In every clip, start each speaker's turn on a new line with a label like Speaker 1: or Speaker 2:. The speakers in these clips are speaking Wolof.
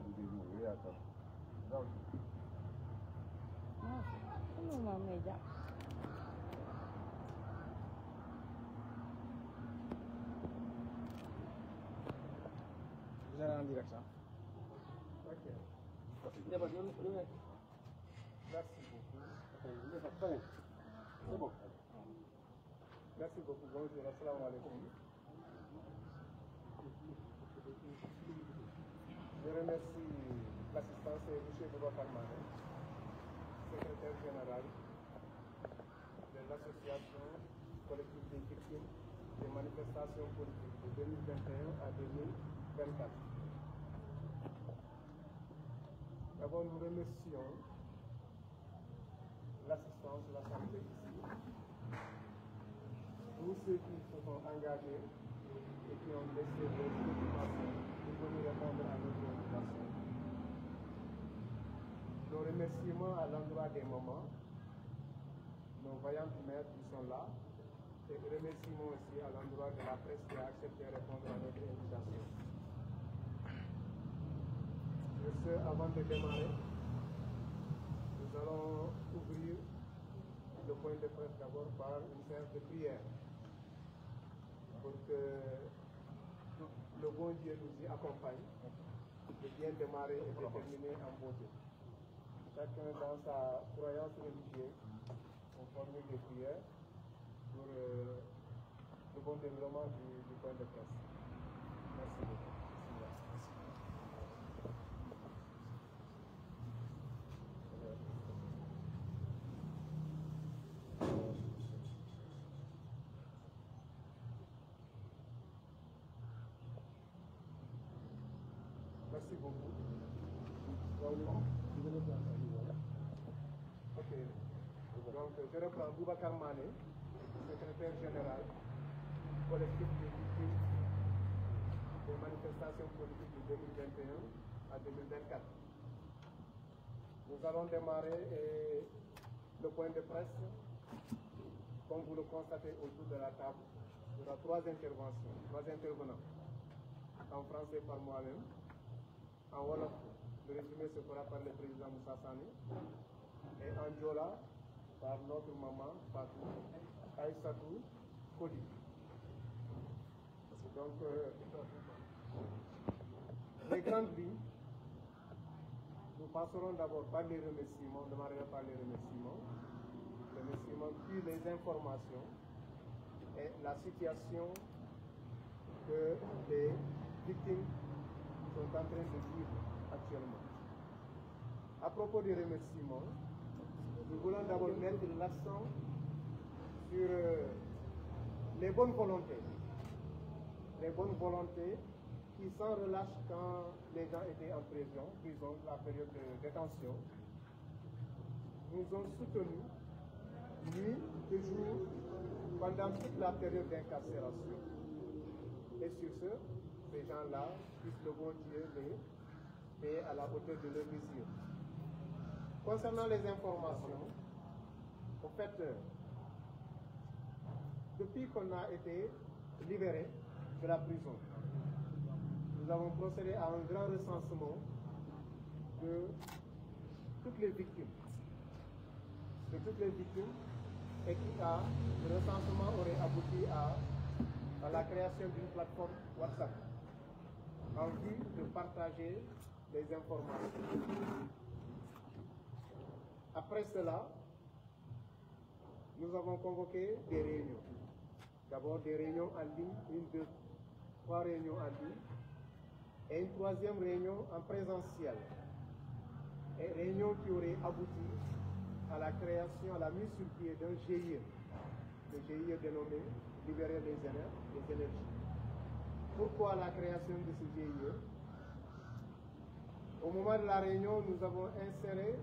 Speaker 1: Vous allez en direct, ça.
Speaker 2: Ok.
Speaker 1: Merci beaucoup. C'est bon.
Speaker 2: Merci beaucoup. Bonjour, assalamu alaikum. Je remercie l'assistance de M. Boubacar Mané, secrétaire général de l'association collective des victimes des manifestations politiques de 2021 à 2024. D'abord, nous remercions l'assistance de l'Assemblée ici, tous ceux qui se sont engagés et qui ont laissé leur préoccupation pour venir répondre à notre invitation. Nos remerciements à l'endroit des mamans, nos vaillantes mères qui sont là, et remerciements aussi à l'endroit de la presse qui a accepté de répondre à notre invitation. Avant de démarrer, nous allons ouvrir le point de presse d'abord par une séance de prière pour que le bon Dieu nous y accompagne, de bien démarrer et de terminer en beauté. Chacun dans sa croyance religieuse, on formule des prières pour le bon développement du point de presse. Merci beaucoup. Merci beaucoup. Ok. Donc, je reprends Boubacar Mané, secrétaire général, collectif des victimes des manifestations politiques de 2021 à 2024. Nous allons démarrer le point de presse. Comme vous le constatez autour de la table, il y aura trois intervenants. En français par moi-même. En Wolof, le résumé se fera par le président Moussa Sani. Et en Djola, par notre maman, Fatou, Aïssatou, Kodi. Donc, les grandes lignes, nous passerons d'abord par les remerciements, on démarrera par les remerciements, puis les informations et la situation que les victimes sont en train de vivre actuellement. À propos des remerciements, nous voulons d'abord mettre l'accent sur les bonnes volontés. Les bonnes volontés qui s'en relâchent quand les gens étaient en prison, la période de détention, nous ont soutenus, nuit et jour, pendant toute la période d'incarcération. Et sur ce, ces gens-là, puisse le bon Dieu les payer à la hauteur de leur mesure. Concernant les informations, au fait, depuis qu'on a été libéré de la prison, nous avons procédé à un grand recensement de toutes les victimes. Et le recensement aurait abouti à la création d'une plateforme WhatsApp en vue de partager les informations. Après cela, nous avons convoqué des réunions. D'abord des réunions en ligne, 3 réunions en ligne, et une troisième réunion en présentiel. Et réunion qui aurait abouti à la création, à la mise sur pied d'un GIE, le GIE dénommé Libérer les énergies. Pourquoi la création de ce GIE? Au moment de la réunion, nous avons inséré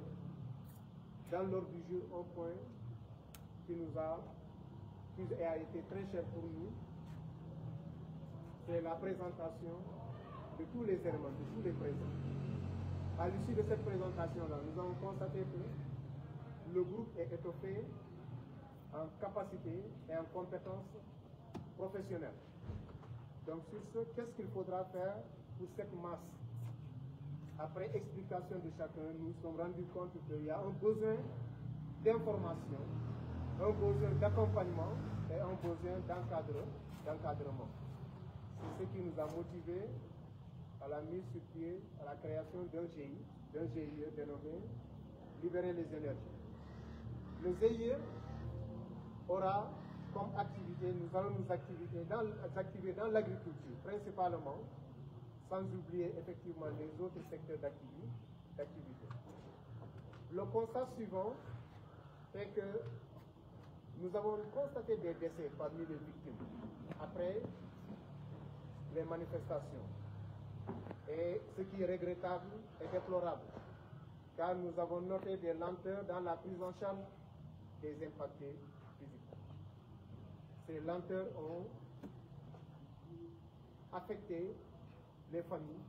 Speaker 2: dans l'ordre du jour un point qui a été très cher pour nous. C'est la présentation de tous les éléments, de tous les présents. À l'issue de cette présentation-là, nous avons constaté que le groupe est étoffé en capacité et en compétences professionnelles. Donc sur ce, qu'est-ce qu'il faudra faire pour cette masse après explication de chacun, nous nous sommes rendus compte qu'il y a un besoin d'information, un besoin d'accompagnement et un besoin d'encadrement. C'est ce qui nous a motivés à la mise sur pied, à la création d'un GIE dénommé Libérer les énergies. Le GIE aura comme activité, nous allons nous activer dans l'agriculture principalement, sans oublier effectivement les autres secteurs d'activité. Le constat suivant est que nous avons constaté des décès parmi les victimes après les manifestations. Et ce qui est regrettable et déplorable, car nous avons noté des lenteurs dans la prise en charge des impactés physiques. Ces lenteurs ont affecté les familles,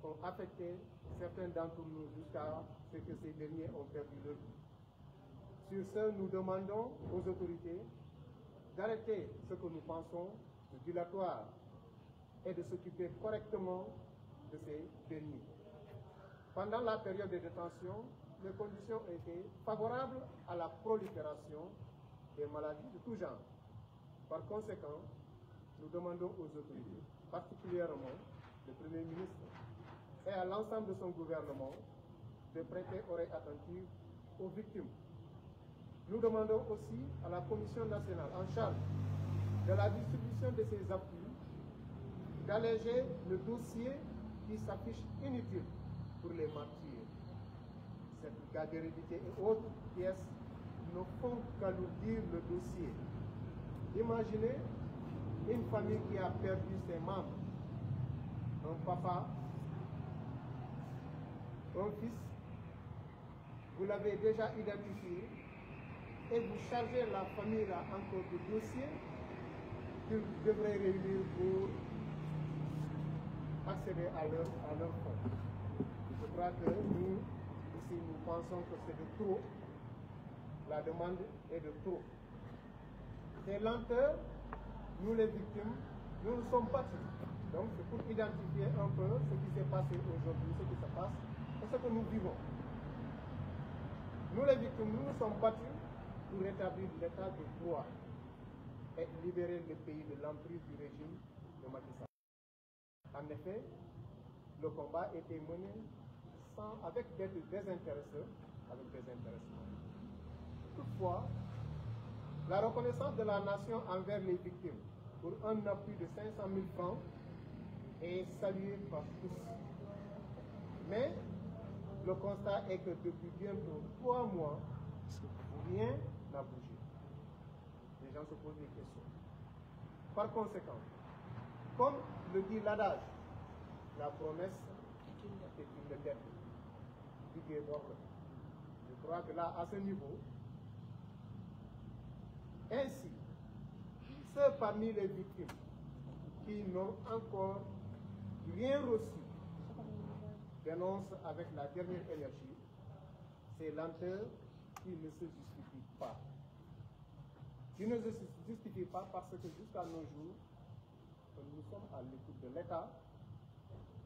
Speaker 2: ont affecté certains d'entre nous jusqu'à ce que ces derniers ont perdu leur vie. Sur ce, nous demandons aux autorités d'arrêter ce que nous pensons de dilatoire et de s'occuper correctement de ces derniers. Pendant la période de détention, les conditions étaient favorables à la prolifération des maladies de tout genre. Par conséquent, nous demandons aux autorités, particulièrement le Premier ministre et à l'ensemble de son gouvernement, de prêter oreille attentive aux victimes. Nous demandons aussi à la Commission nationale en charge de la distribution de ces appuis d'alléger le dossier qui s'affiche inutile pour les martyrs. Cette cas d'hérédité et autres pièces ne font qu'alourdir le dossier. Imaginez une famille qui a perdu ses membres, un papa, un fils, vous l'avez déjà identifié, et vous chargez la famille là encore de dossiers qu'ils devraient réunir pour accéder à leur fonds. Je crois que nous, ici, nous pensons que c'est de trop. La demande est de trop. Ces lenteurs, nous les victimes, nous nous sommes battus. Donc c'est pour identifier un peu ce qui s'est passé aujourd'hui, ce qui se passe et ce que nous vivons. Nous les victimes, nous nous sommes battus pour rétablir l'état de droit et libérer le pays de l'emprise du régime de Macky Sall. En effet, le combat était mené avec des désintéressés, avec des intéressements. Toutefois, la reconnaissance de la nation envers les victimes pour un appui de 500 000 francs est saluée par tous. Mais le constat est que depuis bientôt 3 mois, rien n'a bougé. Les gens se posent des questions. Par conséquent, comme le dit l'adage, la promesse est une dette. Je crois que là, à ce niveau, ainsi, ceux parmi les victimes qui n'ont encore rien reçu dénoncent avec la dernière énergie ces lenteurs qui ne se justifient pas. Qui ne se justifient pas parce que jusqu'à nos jours, nous sommes à l'écoute de l'État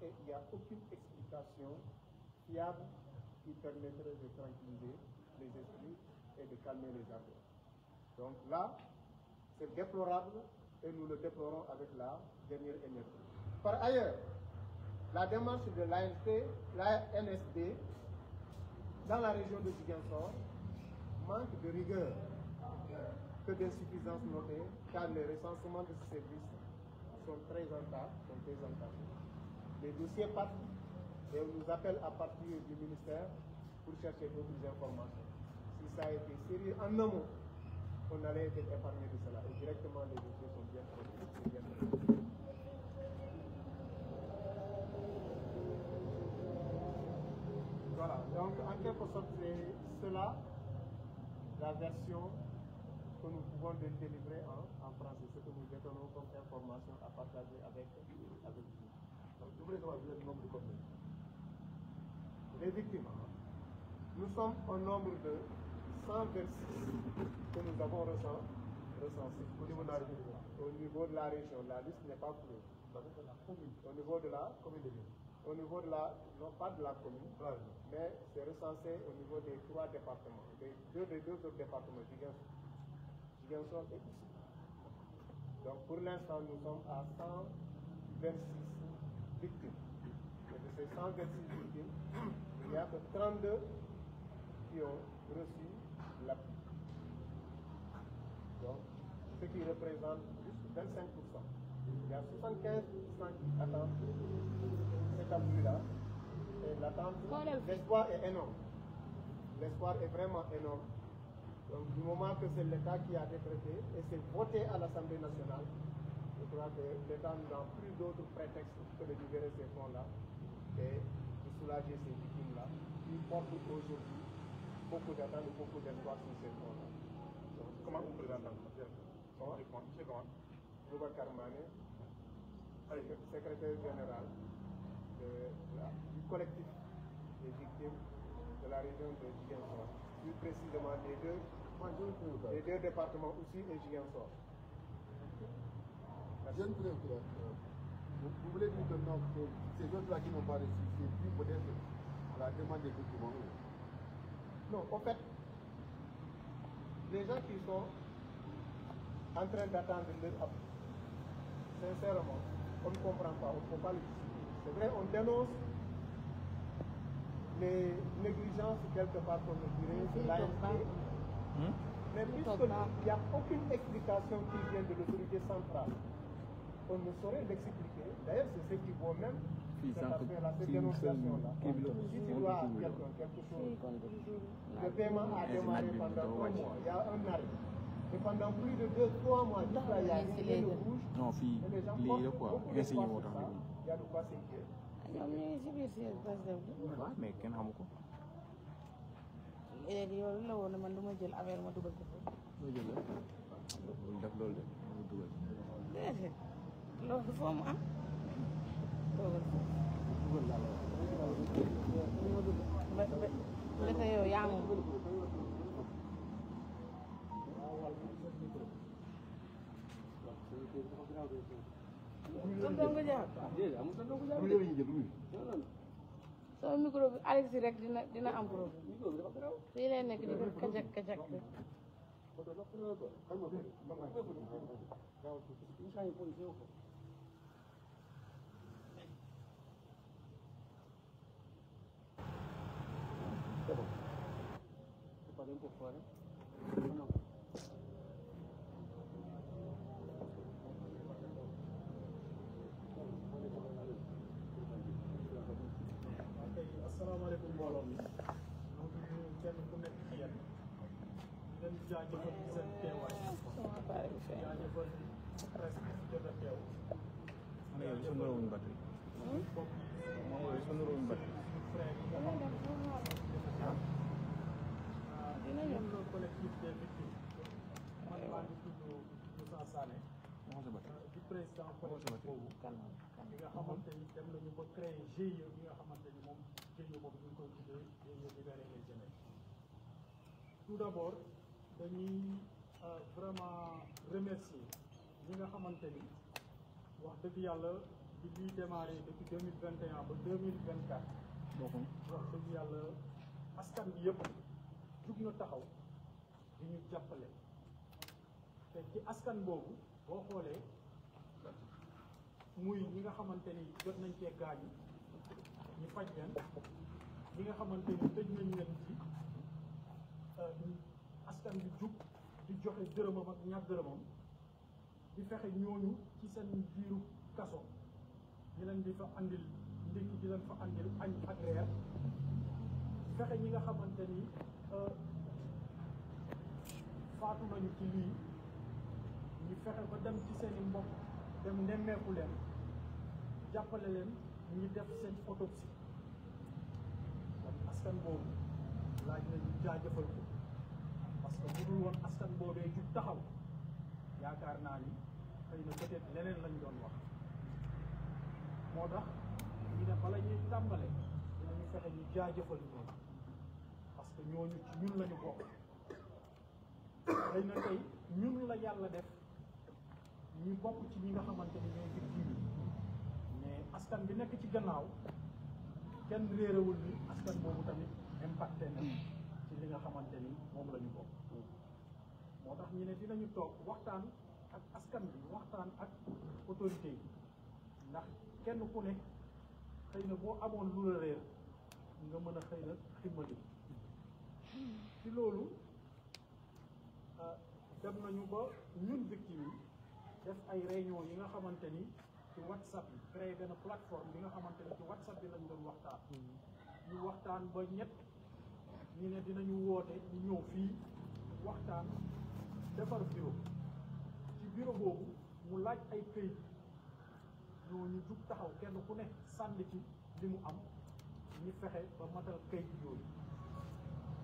Speaker 2: et il n'y a aucune explication fiable qui permettrait de tranquilliser les esprits et de calmer les affaires. Donc là, c'est déplorable et nous le déplorons avec la dernière énergie. Par ailleurs, la démarche de l'ANSD dans la région de Ziguinchor manque de rigueur que d'insuffisance notée, car les recensements de ce service sont très en retard. Les dossiers partent et on nous appelle à partir du ministère pour chercher d'autres informations. Si ça a été sérieux en amont, on allait être épargné de cela. Et directement, les dossiers sont bien traités. Voilà, donc en quelque sorte, c'est cela, la version que nous pouvons délivrer en français, ce que nous détenons comme information à partager avec vous. Donc, je voulais savoir le nombre de combien. Les victimes, nous sommes au nombre de 126 que nous avons recensés. Au niveau de la région, la liste n'est pas close. Au niveau de la commune de Lyon. au niveau de la, non pas de la commune, mais c'est recensé au niveau des 3 départements, des deux autres départements, Ziguinchor et ici. Donc pour l'instant, nous sommes à 126 victimes. Et de ces 126 victimes, il n'y a que 32 qui ont reçu l'appui. Donc, ce qui représente juste 25%. Il y a 75% qui attendent cet appui-là. Et l'attente, l'espoir est énorme. L'espoir est vraiment énorme. Donc, du moment que c'est l'État qui a décrété et c'est voté à l'Assemblée nationale, je crois que l'État n'a plus d'autres prétextes que de libérer ces fonds-là et de soulager ces victimes-là qui portent aujourd'hui beaucoup d'attentes et beaucoup d'espoir sur ces fonds-là.
Speaker 3: Comment vous présentez comment
Speaker 2: Boubacar Mané, secrétaire général du collectif des victimes de la région de Ziguinchor, plus précisément des deux départements aussi et Ziguinchor.
Speaker 1: Vous voulez dire maintenant que ces autres-là qui n'ont pas reçu, c'est plus peut-être à la demande des documents?
Speaker 2: Non, en fait, les gens qui sont en train d'attendre leur appui, sincèrement, on ne comprend pas, on ne peut pas le discuter. C'est vrai, on dénonce les négligences quelque part, on le dirait, de l'AFP. Mais puisqu'il n'y a aucune explication qui vient de l'autorité centrale, on ne saurait l'expliquer. D'ailleurs, c'est ce qui vaut même cette affaire-là, cette dénonciation-là. Si tu dois à quelqu'un quelque chose, le paiement a démarré pendant 3 mois, il y a un arrêt. Et pendant plus de 2-3 mois, il y a rien de rouge.
Speaker 4: Non, fii lii la quoi nga signé moo tax ñu.
Speaker 2: Il y a de quoi s'inquiéter.
Speaker 5: ñoom ñu ngi si biir siège président bi.
Speaker 4: waaw mais kenn xamu ko.
Speaker 5: léegi yow la woon ne man du ma jël affaire ma dugal ko foofu.
Speaker 4: loo jël la loolu def loolu de mu dugal.
Speaker 5: déedéet loolu foo mu am. dugal foofu.
Speaker 4: dugal laa la wax.
Speaker 5: ba tey yow yaa moom. tonton nga sama micro bi Alex rek dina am problème fii lay nekk di ko kajak kajak rek.
Speaker 6: asalaamaaleykum mbooloo mi ñoo ngi nuyu kenn ku nekk ci yéen di leen jaajëfal ci seen teewaay jaajëfal presse bi jot a teew.
Speaker 4: mais yow sa nuróowuñ batterie. moom mooy sa nuróowuñ batterie.
Speaker 5: dinañu
Speaker 6: le collectif des victimes man maa ngi tudd Moussa Sané di président collectif boobu bi nga xamante ni dem nañu ba créer GIE bi nga xamante ni moom GIE boobu ñu ngi koy tuddee GIE libérer les jeunesse. Tout d'abord dañuy vraiment remercier ñi nga xamante ni wax dëgg yàlla bi ñuy démarré depuis 2021 ba 2024 wax dëgg yàlla askan bi yëpp jug na taxaw di ñu jàppale te ci askan boobu boo xoolee muy ñi nga xamante ni jot nañ cee gaañu ñu faj leen ñi nga xamante ni tëj nañ leen ci askan bi jug di joxe dërëmam ak ñaar dërëmam di fexe ñooñu ci seen biiru kaso ñu leen di fa andil ndékki di leen fa andil añ ak reer fexe ñi nga xamante ni faatu nañu ci lii ñu fexe ba dem ci seen i mbokk dem nemmeeku leen jàppale leen ñu def seen autopsie kon askan boobu laaj na ñu jaajëfal ko parce que bu dul woon askan boobee jug taxaw yaakaar naa ni xëy na peut-être leneen lañ doon wax moo tax ñu ne bala ñuy tàmbale dinañu fexe ñu jaajëfal ñooñu parce que ñooñu ci ñun lañu bokk xëy na tey ñun la yàlla def ñu bokk ci ñi nga xamante ni ñooy victime yi mais askan bi nekk ci gannaaw kenn réerewul ni askan boobu tamit impacté na ci li nga xamante ni moom la ñu bokk moo tax ñu ne dinañu toog waxtaan ak askan bi waxtaan ak autorité yi ndax kenn ku ne xëy na boo amoon lu la réer nga mën a xëy na ximmali ci loolu dem nañu ba ñun victime yi def ay réunion yi nga xamante ni ci WhatsApp bi créé benn plateforme bi nga xamante ni ci WhatsApp bi lañ doon waxtaan ñu waxtaan ba ñett ñu ne dinañu woote ñu ñëw fii waxtaan defar bureau ci bureau boobu mu laaj ay këyit ñooñu jug taxaw kenn ku ne sànni ci li mu am ñu fexe ba matal këyit yooyu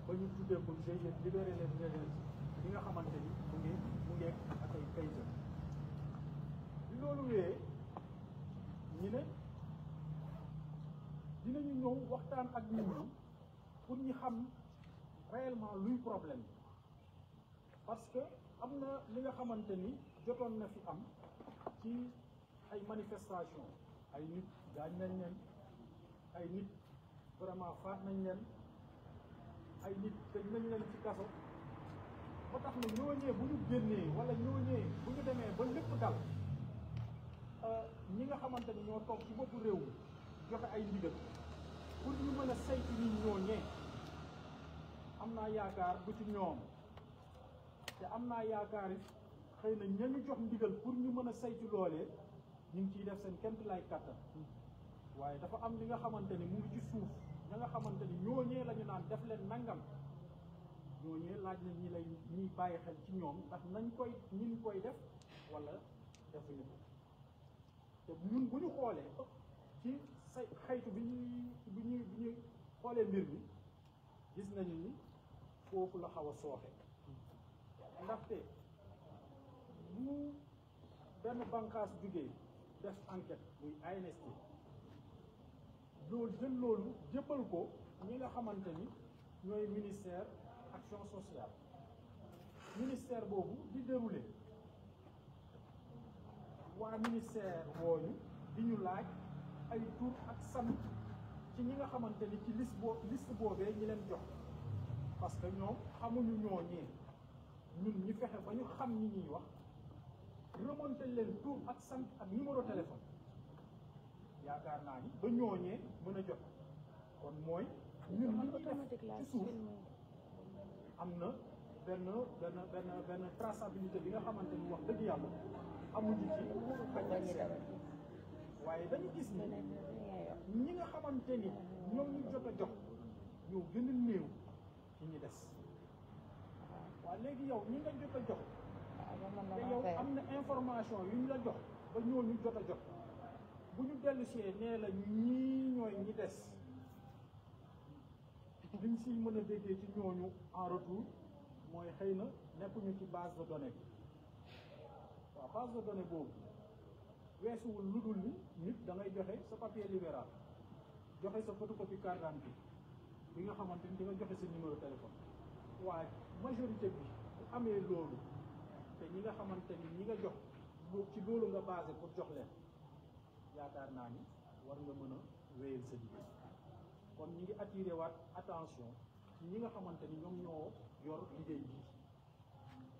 Speaker 6: ba ñu tuddee ko GIE libéré les violences li nga xamante ni mu ngi ak ay këyitam bi loolu wee ñu ne dinañu ñëw waxtaan ak nit ñi pour ñu xam réellement luy problème parce que am na li nga xamante ni jotoon na fi am ci ay manifestation ay nit gaañ nañ leen ay nit vraiment faat nañ leen ay nit tëj nañ leen ci kaso ba tax na ñooñee bu ñu génnee wala ñooñee bu ñu demee ba lépp dal ñi nga xamante ni ñoo toog ci boppu réew mi joxe ay ndigal pour ñu mën a saytu nit ñooñee am naa yaakaar bu ci ñoom te am naa yaakaar it xëy na ña ñu jox ndigal pour ñu mën a saytu loolee ñu ngi ciy def seen kemt lay kàttan waaye dafa am li nga xamante ni mu ngi ci suuf ña nga xamante ni ñooñee la ñu naan def leen nangam ñooñee laaj na ñi lay ñuy bàyyi xel ci ñoom ndax nañ koy ñi ñu koy def wala defuñu ko te ñun bu ñu xoolee ci say xaytu bi ñuy xoolee mbir mi gis nañu ni foofu la xaw a sooxe ndaxte bu benn bànqaas jugee def enquête muy ANST loolu jël loolu jébbal ko ñi nga xamante ni ñooy ministère action sociale ministère boobu di déroulé waa ministère wooñu di ñu laaj ay tur ak sant ci ñi nga xamante ni ci liste boobee ñi leen jox parce que ñoom xamuñu ñooñee ñun ñu fexe ba ñu xam ñi ñuy wax remonté leen tur ak sant ak numéro téléphone yaakaar naa ni ba ñooñee mën a jot kon mooy ñun li ñuy def ci suuf am na benn traçabilité bi nga xamante ni wax dëgg yàlla amuñu ci waaye dañu gis ni ñi nga xamante ni ñoom ñu jot a jox ñoo gën a néew ci ñi des waaw léegi yow ñi nga jot a jox te yow am na information yu ñu la jox ba ñooñu jot a jox bu ñu dellusee nee la ñii ñooy ñi des liñ siy mën a déggee ci ñooñu en retour mooy xëy na nekkuñu ci base de données bi waaw base de données boobu weesuwul lu dul ni nit da ngay joxe sa papier libéral joxe sa photocopie carte d'identité bi nga xamante ni di nga joxe sa numéro téléphone waaye majorité bi bu amee loolu te ñi nga xamante ni ñi nga jox ci loolu nga basé pour jox leen yaakaar naa ni war nga mën a wéyal sa liggéey kon ñi ngi attiré waat attention ci ñi nga xamante ni ñoom ñoo yor liggéey bi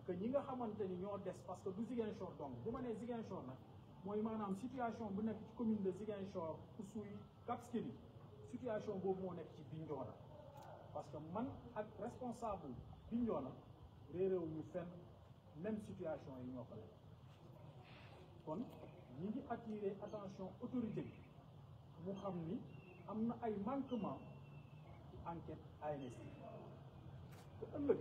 Speaker 6: que ñi nga xamante ni ñoo des parce que du Ziguinchor donc bu ma nee Ziguinchor nag mooy maanaam situation bu nekk ci commune de Ziguinchor Oussouye Cap Skirring situation boobu moo nekk ci Bignona parce que man ak responsable Bignona réeréewuñu fenn même situation yi ñoo ko nekk kon ñi ngi attirer attention autorité bi mu xam ni am na ay manquement ci enquête ANST te ëllëg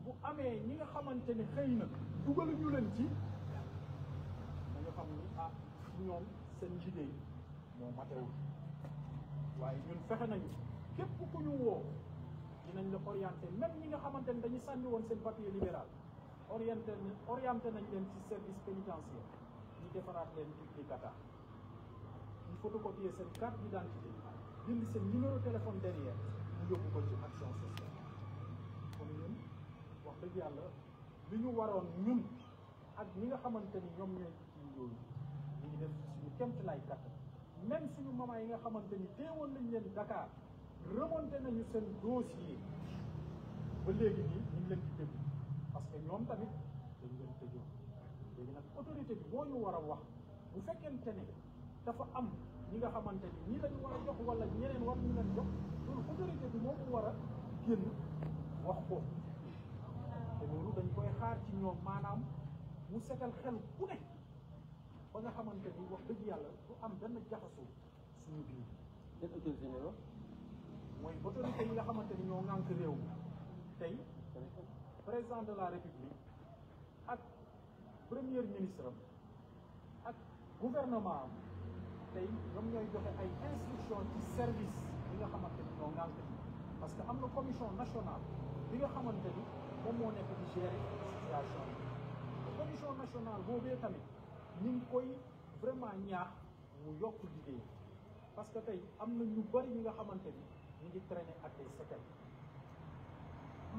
Speaker 6: bu amee ñi nga xamante ni xëy na dugaluñu leen ci dañu xam ni ñoom seen liggéey moo matewul waaye ñun fexe nañu képp ku ñu woo dinañ la orienté même ñi nga xamante ni dañu sànni woon seen papier libéral orienté nañ leen ci service pénitentiaire ñu defaraat leen duplicata ñu photocopier seen carte d'identité bind seen numéro téléphone derrière ñu yóbbu ko ci action sociale kon ñun wax dëgg yàlla li ñu waroon ñun ak ñi nga xamante ni ñoom ñooy ci yooyu ñu ngi def suñu kemt lay kattan même suñu moment yi nga xamante ni teewoon nañ leen Dakar remonté nañu seen dossier ba léegi nii ñu ngi leen di déglu parce que ñoom tamit dañu leen tëjoon léegi nag autorité bi moo ñu war a wax bu fekkente ne dafa am ñi nga xamante ni ñii lañu war a jox wala ñeneen war ñu leen jox loolu autorité bi moo ko war a génn wax ko te loolu dañ koy xaar ci ñoom maanaam mu setal xel ku ne ba nga xamante ni wax dëgg yàlla du am benn jaxasoo suñu biir.
Speaker 7: seen autorité ne wax
Speaker 6: mooy autorité yi nga xamante ni ñoo ŋànk réew mi tey président de la république ak premier ministre am ak gouvernement am tey ñoom ñooy joxe ay instructions ci service yi nga xamante ni ñoo ŋànk bi parce que am na commission nationale bi nga xamante ni moom moo nekk di gérer situation bi commission nationale boobee tamit ñu ngi koy vraiment ñaax mu yokk liggéey parce que tey am na ñu bari ñi nga xamante ni ñu ngi traîner ak des séquelles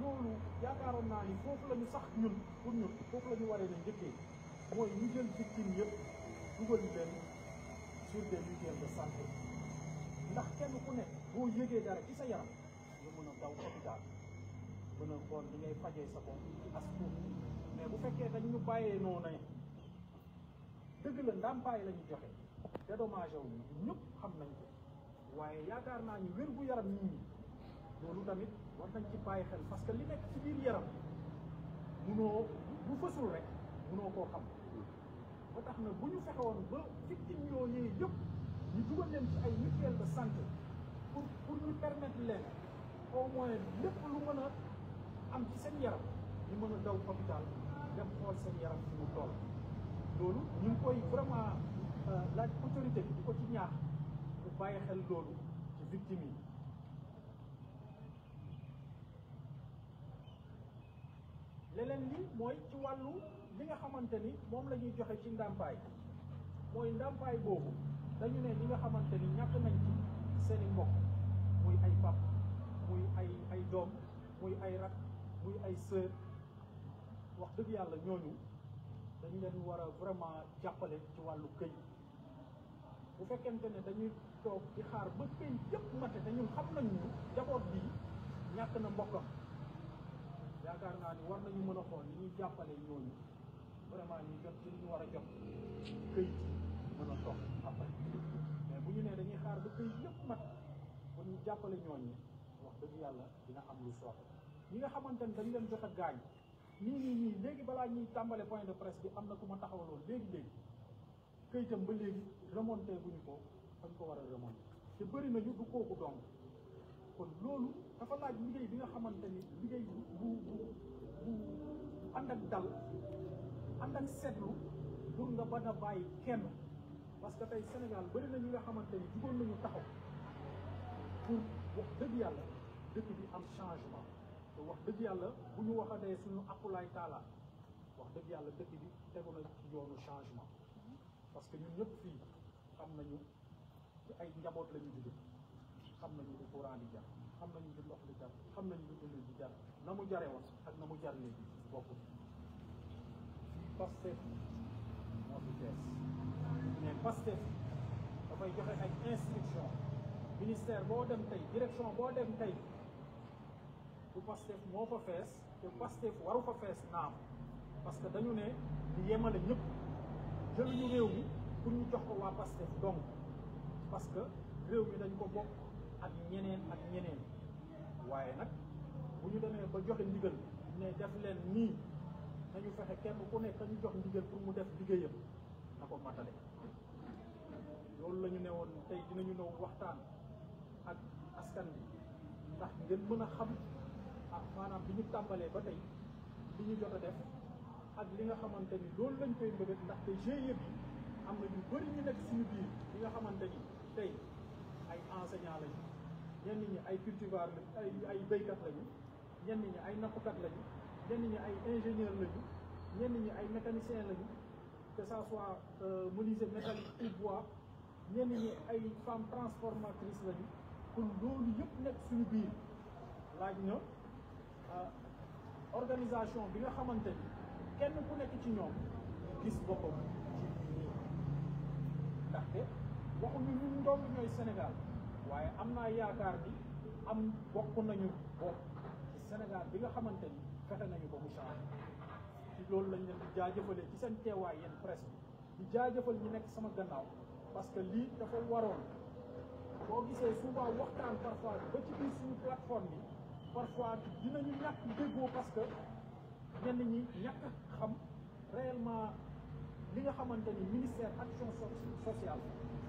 Speaker 6: loolu yaakaaroon naa ni foofu la ñu sax ñun pour ñun foofu la ñu waree na njëkkee mooy ñu jël victime yëpp dugal leen sur des mutuelles de santé ndax kenn ku nekk boo yëgee dara ci sa yaram nga mën a daw hôpital mën a xool li ngay fajee sa bopp as tuut mais bu fekkee dañ ñu bàyyee noonu ne dëgg la ndàmpaay la ñu joxe dédommagé wu ñu ñëpp xam nañ ko waaye yaakaar naa ni wér gu yaram nit ñi loolu tamit war nañ ci bàyyi xel parce que li nekk ci biir yaram munoo bu fësul rek munoo koo xam ba tax na bu ñu fexewoon ba victime yooyu yëpp ñu dugal leen ci ay mutuelle de santé pour ñu permettre leen au moins lépp lu mën a am ci seen yaram ñu mën a daw hôpital dem xool seen yaram fi mu toll loolu ñu ngi koy vraiment laaj autorité bi di ko ci ñaax bu bàyyi xel loolu ci victime yi leneen li mooy ci wàllu li nga xamante ni moom la ñuy joxe ci ndàmpaay mooy ndàmpaay boobu dañu ne ñi nga xamante ni ñàkk nañ ci seeni mbokk muy ay pap muy ay doom muy ay rak muy ay sœur wax dëgg yàlla ñooñu dañu leen war a vraiment jàppale ci wàllu këy bu fekkente ne dañuy toog di xaar ba këy yëpp mate te ñun xam nañ ñu jaboot bi ñàkk na mbokkam yaakaar naa ni war nañu mën a xool ni ñuy jàppale ñooñu vraiment ñu jot ci li ñu war a jot këy mën a toog après mais bu ñu nee dañuy xaar ba këy yëpp mat pour ñu jàppale ñooñu wax dëgg yàlla dina am lu sooxe ñi nga xamante ni dañu leen jot a gaañ nii léegi balaa ñuy tàmbale point de presse bi am na ku ma taxawaloon léegi këyitam ba léegi remonté guñu ko fañ ko war a remonté te bëri nañu du kooku donc kon loolu dafa laaj liggéey bi nga xamante ni liggéey bu ànd ak dal ànd ak seetlu pour nga bañ a bàyyi kenn parce que tey Sénégal bëri na ñi nga xamante ni jugoon nañu taxaw pour wax dëgg yàlla dëkk bi am changement te wax dëgg yàlla bu ñu waxatee suñu akulaay taala wax dëgg yàlla dëkk bi tegu na ci yoonu changement parce que ñun ñëpp fii xam nañu ci ay njaboot la ñu jóge xam nañu lu courant di jar xam nañu lu ndox di jar xam nañu lu dund di jar na mu jare woon ak na mu jar léegi bokkul Pastef moo fi bees mais Pastef dafay joxe ay instruction ministère boo dem tey direction boo dem tey du Pastef moo fa fees te Pastef waru fa fees naam parce que dañu ne di yemale ñëpp jëluñu réew mi pour ñu jox ko waa Pastef donc parce que réew mi dañ ko bokk ak ñeneen waaye nag bu ñu demee ba joxe ndigal ne def leen nii nañu fexe kenn ku nekk ñu jox ndigal pour mu def liggéeyam na ko matale loolu la ñu ne woon tey dinañu ñëw waxtaan ak askan bi ndax ngeen mën a xam maanaam bi ñu tàmbalee ba tey li ñu jot a def ak li nga xamante ni loolu lañ koy mbëgët ndaxte GIE bi am na ñu bëri ñu nekk suñu biir li nga xamante ni tey ay enseignants lañu ñenn ñi ay cultivars lañu ay béykat lañu ñenn ñi ay nappkat lañu ñenn ñi ay ingénieurs lañu ñenn ñi ay mécaniciens lañu que ça soit menuisier métallique ou bois ñenn ñi ay femmes transformatrices lañu kon loolu yëpp nekk suñu biir laaj na organisation bi nga xamante ni kenn ku nekk ci ñoom gis boppam ci ndaxte waxuñu ñun ndong ñooy Sénégal waaye am naa yaakaar ni am bokk nañu bokk ci Sénégal bi nga xamante ni fexe nañu ba mu changé ci loolu lañ leen di jaajëfalee ci seen teewaay yéen presse bi di jaajëfal ñi nekk sama gannaaw parce que lii dafa waroon boo gisee souvent waxtaan parfois ba ci biir suñu plateforme bi parfois dinañu ñàkk déggoo parce que ñenn ñi ñàkk xam réellement li nga xamante ni ministère action sociale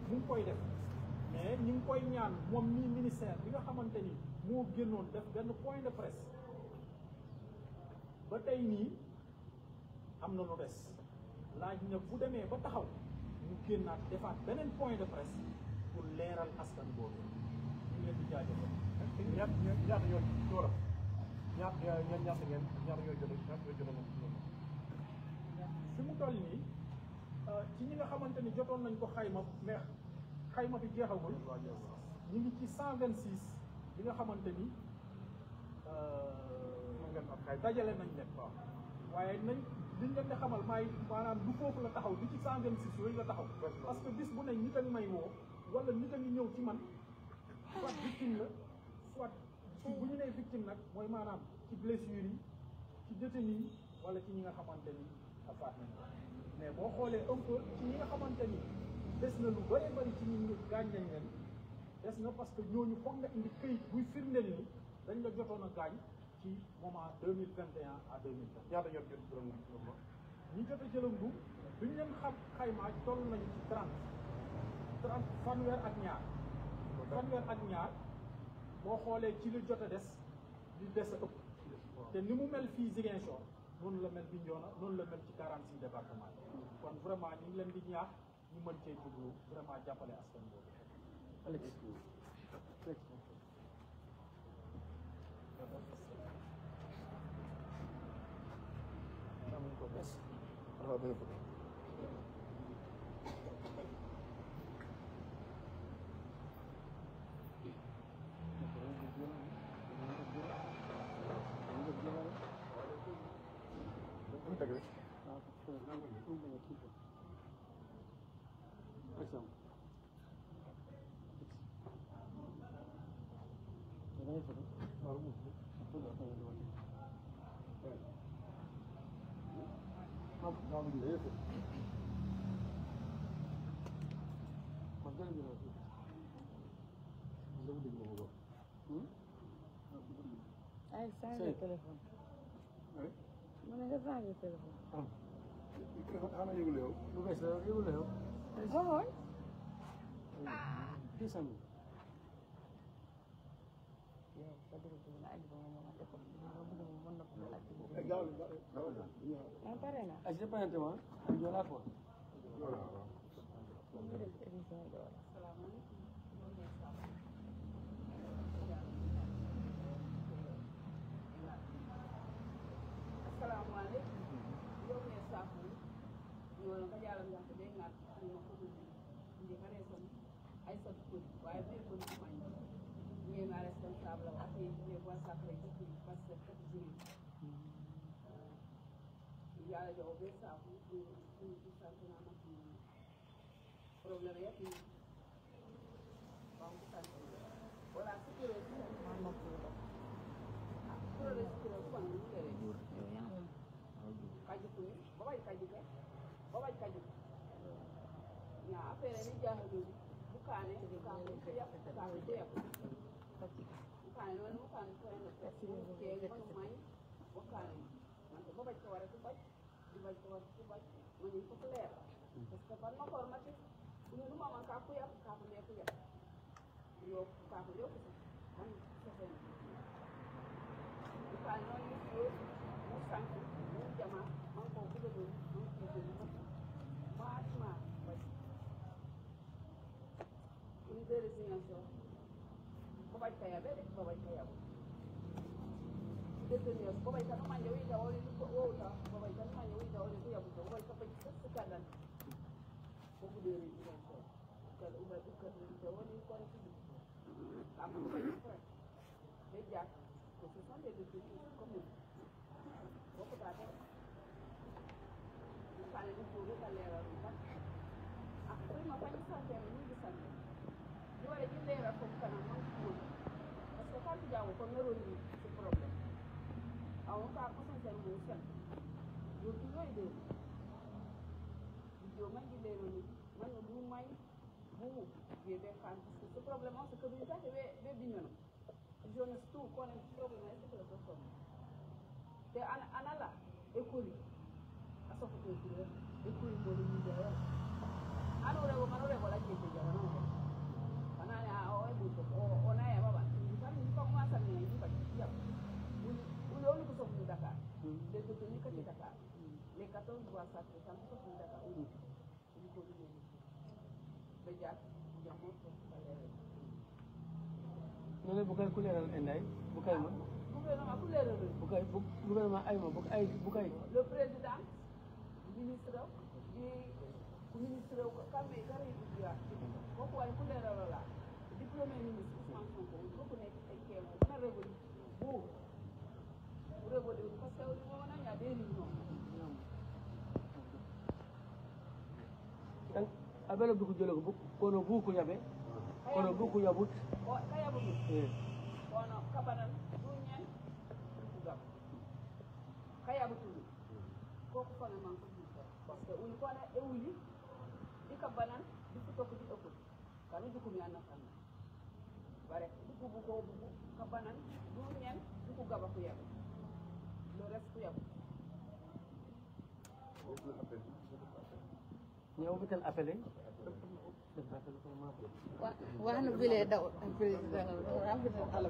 Speaker 6: mu ngi koy def mais ñu ngi koy ñaan moom nii ministère bi nga xamante ni moo génnoon def benn point de presse ba tey nii am na lu des laaj na bu demee ba taxaw ñu génnaat defaat beneen point de presse pour leeral askan boobu ñu leen di jaajëfal.
Speaker 3: ñaata yoon door a ñaata ñooy jëlee
Speaker 6: fi mu toll nii ci ñi nga xamante ni jotoon nañ ko xayma mais xayma bi jeexagul ñu ngi ci 126 bi nga xamante ni dajale nañ leen waaw waaye nañ liñ leen di xamal maanaam du foofu la taxaw du ci 126 yooyu la taxaw parce que bis bu ne nit a ngi may woo wala nit a ngi ñëw ci man soit victime la soit bu ñu nee victime nag mooy maanaam ci blessure yi ci détenu yi wala ci ñi nga xamante ni faat nañ mais boo xoolee un peu ci ñi nga xamante ni des na lu bëri bëri ci ñi ñu gaañ nañ leen des na parce que ñooñu foog nga indi këyit buy firndeel ni dañ la jotoon a gaañ ci moment 2021 à 2020
Speaker 3: ñaata ñoo jot juróom
Speaker 6: ñi jot a jëlam bu duñ leen xam xaymaa toll nañu ci 30 fanweer ak ñaar boo xoolee ci li jot a des li des a ëpp te ni mu mel fii Ziguinchor noonu la mel Bignona noonu la mel ci 46 département yi kon vraiment ñu ngi leen di ñaax ñu mën cee jublu vraiment jàppale askan boobu.
Speaker 5: Ay, change téléphone. Ma ne nga change téléphone.
Speaker 1: xanaa yëgul yow.
Speaker 2: lu bees la yëgul yow.
Speaker 5: Waxoon.
Speaker 2: 200 000.
Speaker 5: Yow sa dugub bi na aji ba ma mën a defal nga bëgg mu mën na ko laaj ci bu
Speaker 1: gaaw
Speaker 5: ma pare na.
Speaker 2: Ah, c'est pas un témoin. Il y en a quoi.
Speaker 5: Ñu def émission bi wala.
Speaker 7: Assalamualaikum. Yo me safu. Yo ka jala nga ko de ngat ko ko ko. Ndi kare so ay sa ko waye be ko ko man. Ni na responsable ak yi ni ko sacré ci parce que kat jiri. Yalla yo be safu ci santé na nak. Problème ya ci ba ko santé. Wala ci ko man ma ko. Ko le ci ko ko ni kaji kuni babay kaji ke babay kaji nya affaire ni jahadu bukane bukane ke ya ka ke ya bukane non bukane ko en ke ko may bukane man babay ko wara ko bay di bay ko wara ko bay man ni ko leer parce que ban ma formati ñu nu ma man ka ko ya ka ko ne ko ya yo ka ko yo ko man ko ko bukane non ni ko mu sanku jama man ko ko do ma ni de resignation ko bay kaya be ko bay kaya de de ko bay tan man yowi da woni ko o ta ko bay tan man yowi da woni ko yabu ko bay ka bay ko kadan ko de resignation ka do ba ko de woni ko am ko bay ko be jak ko so san de ko mo ko ta Kali itu dia kali orang apa? Aku mau pakai saja, ini bisa. awo ko ngaroni ce problème awo ka ko sen sen mo sen yo tu yoy de yo man di lero ni man no du may bu ye be kan ce problème c'est que bi ta be biñono jeunesse tout ko ne problème est que le problème te anala école aso ko ko école mo ni ya ano rewo la jete ya no ana ya o e bu o na ya baba ni ko ma sa ni ni ba ya uli ko so mu Dakar de to ni ka ci Dakar les 14 voix ça que tant ko mu Dakar uli ko ni be ja ya mo ko
Speaker 8: nene bukay ku leeral enday bukay ma
Speaker 7: gouvernement ku leeral
Speaker 8: gouvernement ay ma bukay
Speaker 7: le président ministre ministre kamɓe gari ɗiɗiya koko way kuleralola diplômé ministre Ousmane Sonko koko nekk ay keew na régoli bo régoli parce que wona ña des réunions
Speaker 8: tan abele buku jolo ko kono buku yabe kono buku yabut
Speaker 7: o kayabu kono kabanan duñen buku gam kayabu tulu koko fana man ko parce que uli kone e uli dika banan diku tokk di ëpp kanu diku mi anna kan bare diku bu ko bugu ka banan du ñen diku gaba ku yeb le reste ku yeb
Speaker 8: ñew bitel appelé
Speaker 5: wax na bile daw président am bi ala
Speaker 8: ala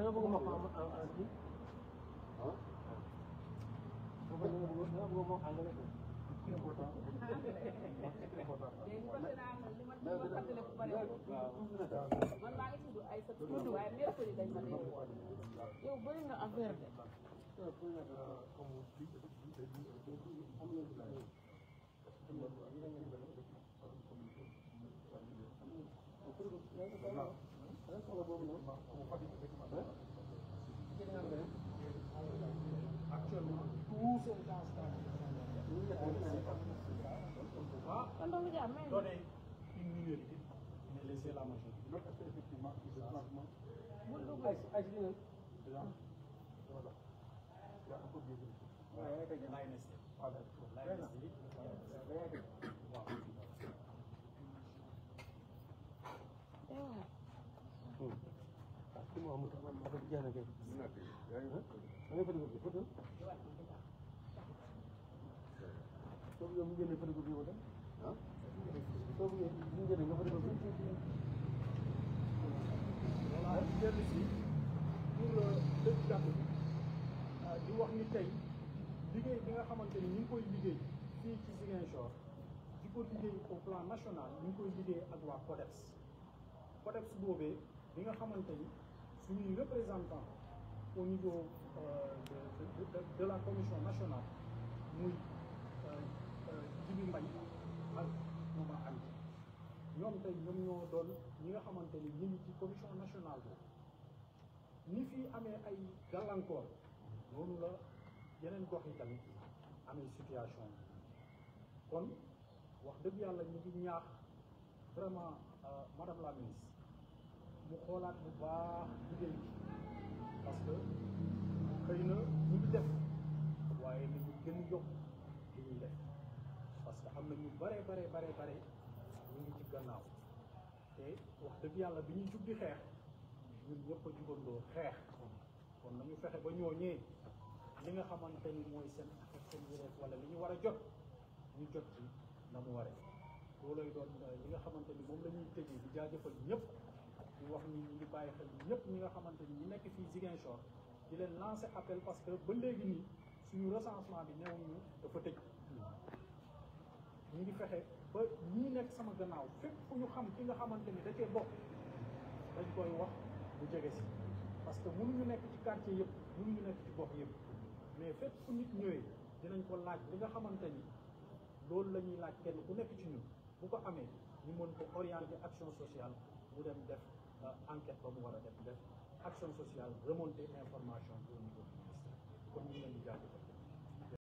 Speaker 8: nga bëgg ma xam ci ko nga bëgg mo anglais ko
Speaker 7: léegi kon dinaa am li ma fàttale ku bari man maa ngi tudd ay sa tudd waaye mercredi dañ ma dee
Speaker 5: yow bëri nga affaire de
Speaker 6: Actuellement, tous ces gens donner une minorité, mais laisser la majorité. Effectivement, di wax ni tey liggéey bi nga xamante ni ñu ngi koy liggéey fii ci Ziguinchor di ko liggéey au plan national ñu ngi koy liggéey ak waa CODEPS boobee bi nga xamante ni suñuy représentant au niveau de la commission nationale muy Djibi Mbaye ak Mama Andi ñoom tey ñoom ñoo doon ñi nga xamante ni ñu ngi ci commission nationale boobu ni fii amee ay gàllankoor noonu la yeneen gox yi tamit amee situation kon wax dëgg yàlla ñu ngi ñaax vraiment madame la ministre mu xoolaat bu baax liggéey bi parce que xëy na ñu ngi def waaye li ñu gën a yokk li ñuy def parce que am na ñu bare ñu ngi ci gannaaw te wax dëgg yàlla bi ñuy jug di xeex ñun ñëpp a jugandoo xeex kon nañu fexe ba ñooñee li nga xamante ni mooy seen yëreef wala li ñu war a jot ñu jot ci na mu waree loolay doon li nga xamante ni moom la ñuy tëjee di jaajëfal ñëpp di wax ni ñu ngi bàyyi xel ñëpp ñi nga xamante ni ñu nekk fii Ziguinchor di leen lancer appel parce que ba léegi nii suñu recensement bi newuñu dafa tëj ñu ngi fexe ba ñii nekk sama gannaaw fépp fu ñu xam ki nga xamante ni da cee bokk dañ koy wax bu jege si parce que mënuñu nekk ci quartier yëpp mënuñu nekk ci gox yëpp mais fépp fu nit ñëwee dinañ ko laaj li nga xamante ni loolu la ñuy laaj kenn ku nekk ci ñun bu ko amee ñu mën ko orienter action sociale mu dem def enquête ba mu war a def action sociale remonter information au niveau du ministère kon ñu ngi leen di jaajëfal